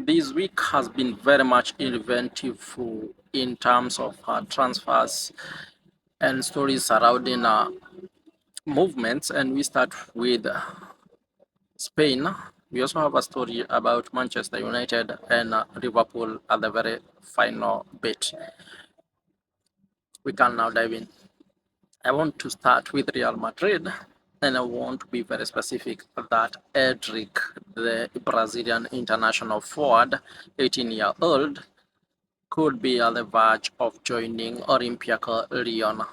This week has been very much eventful in terms of transfers and stories surrounding movements, and we start with Spain. We also have a story about Manchester United and Liverpool at the very final bit. We can now dive in. I want to start with Real Madrid, and I want to be very specific that Endrick, the Brazilian international forward, 18-year-old, could be at the verge of joining Olympiacos Lyon.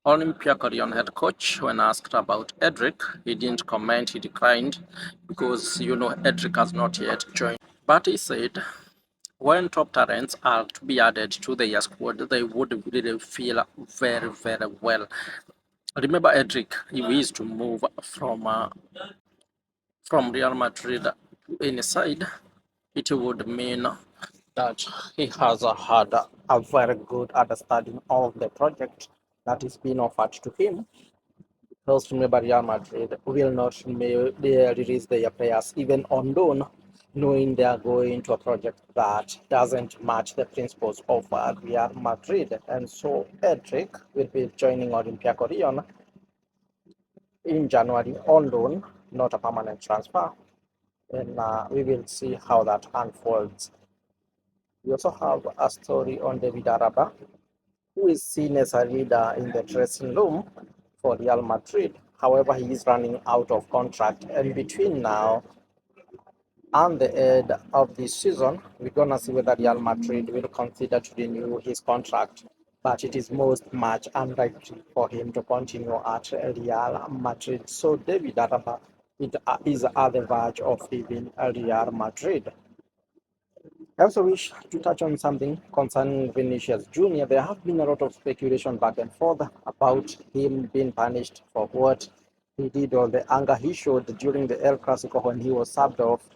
Olympiacos Lyon head coach, when asked about Endrick, he didn't comment, he declined because Endrick has not yet joined. But he said when top talents are to be added to their squad, they would really feel very, very well. Remember Endrick, he used to move from Real Madrid to any side. It would mean that he has had a very good understanding of the project that is being offered to him. First, remember Real Madrid will not release their players even on loan, knowing they are going to a project that doesn't match the principles of Real Madrid. And so Endrick will be joining Olympiacos Lyon in January on loan, not a permanent transfer. And we will see how that unfolds. We also have a story on David Alaba, who is seen as a leader in the dressing room for Real Madrid. However, he is running out of contract, and between now and the end of this season, we're gonna see whether Real Madrid will consider to renew his contract. But it is most much unlikely for him to continue at Real Madrid. So David Alaba is at the verge of leaving Real Madrid. I also wish to touch on something concerning Vinicius Jr. There have been a lot of speculation back and forth about him being punished for what he did or the anger he showed during the El Clasico when he was subbed off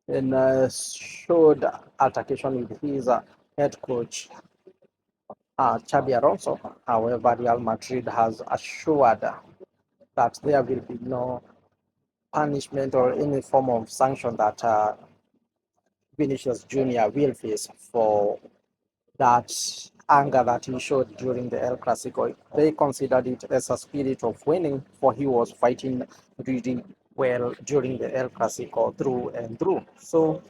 and showed altercation with his head coach, Xabi Alonso. However, Real Madrid has assured that there will be no punishment or any form of sanction that Vinicius Jr. will face for that anger that he showed during the El Clasico. They considered it as a spirit of winning, for he was fighting really well during the El Clasico through and through. So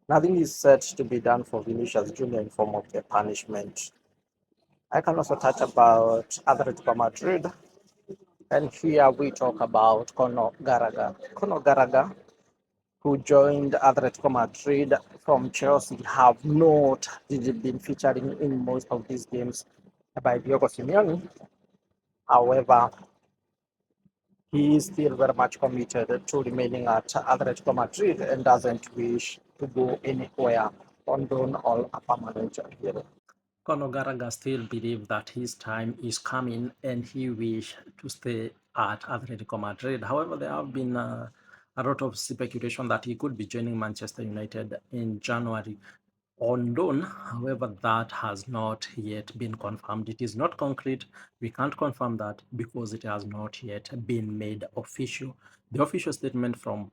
nothing is said to be done for Vinicius Jr. in form of the punishment. I can also touch about Atletico Madrid, and here we talk about Conor Gallagher. Conor Gallagher, who joined Atletico Madrid from Chelsea, have not really been featuring in most of these games by Diego Simeone. However, he is still very much committed to remaining at Atletico Madrid and doesn't wish to go anywhere on loan or a permanent deal. Conor Gallagher still believes that his time is coming and he wishes to stay at Atletico Madrid. However, there have been a lot of speculation that he could be joining Manchester United in January on loan. However, that has not yet been confirmed. It is not concrete. We can't confirm that because it has not yet been made official. The official statement from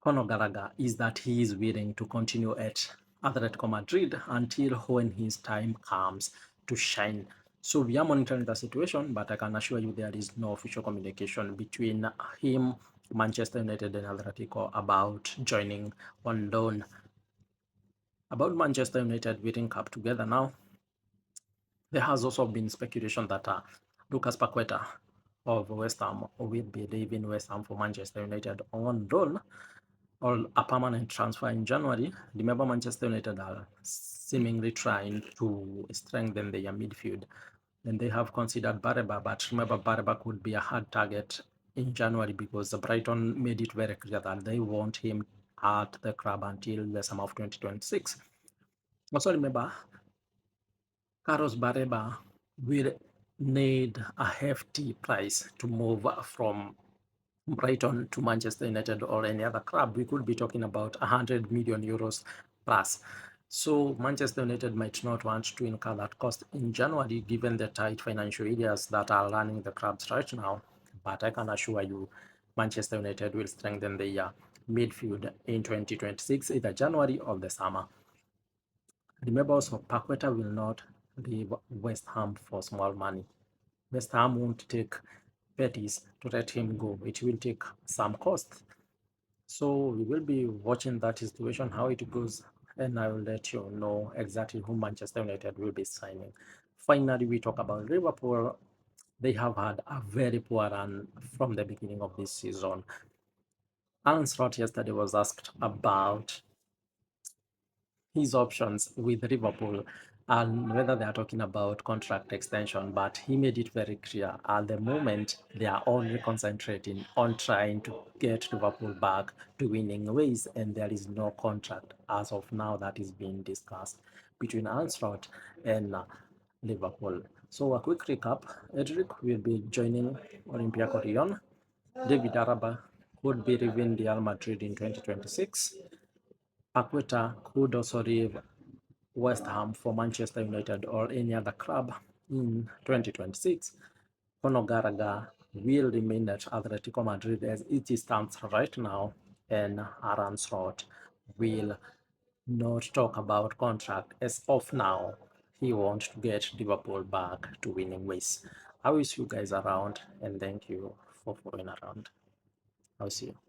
Conor Gallagher is that he is willing to continue at Atletico Madrid until when his time comes to shine. So we are monitoring the situation, but I can assure you there is no official communication between him, Manchester United, and Atletico about joining on loan. About Manchester United winning cup together now, there has also been speculation that Lucas Paqueta of West Ham will be leaving West Ham for Manchester United on loan or a permanent transfer in January. Remember, Manchester United are seemingly trying to strengthen their midfield. Then they have considered Bareba, but remember, Bareba could be a hard target in January because Brighton made it very clear that they want him at the club until the summer of 2026. Also remember, Carlos Bareba will need a hefty price to move from Brighton to Manchester United or any other club. We could be talking about 100 million euros plus. So Manchester United might not want to incur that cost in January given the tight financial areas that are running the clubs right now. But I can assure you, Manchester United will strengthen their midfield in 2026, either January or the summer. Remember also, Paqueta will not leave West Ham for small money. West Ham won't take Betis to let him go. It will take some cost. So we will be watching that situation, how it goes, and I will let you know exactly who Manchester United will be signing. Finally, we talk about Liverpool. They have had a very poor run from the beginning of this season. Arne Slot yesterday was asked about his options with Liverpool and whether they are talking about contract extension, but he made it very clear at the moment they are only concentrating on trying to get Liverpool back to winning ways, and there is no contract as of now that is being discussed between Arne Slot and Liverpool. So a quick recap, Endrick will be joining Olympiacos Lyon. David Alaba could be leaving Real Madrid in 2026. Paqueta could also leave West Ham for Manchester United or any other club in 2026. Conor Gallagher will remain at Atletico Madrid as it stands right now, and Arne Slot will not talk about contract as of now. He wants to get Liverpool back to winning ways. I will see you guys around, and thank you for following around. I'll see you.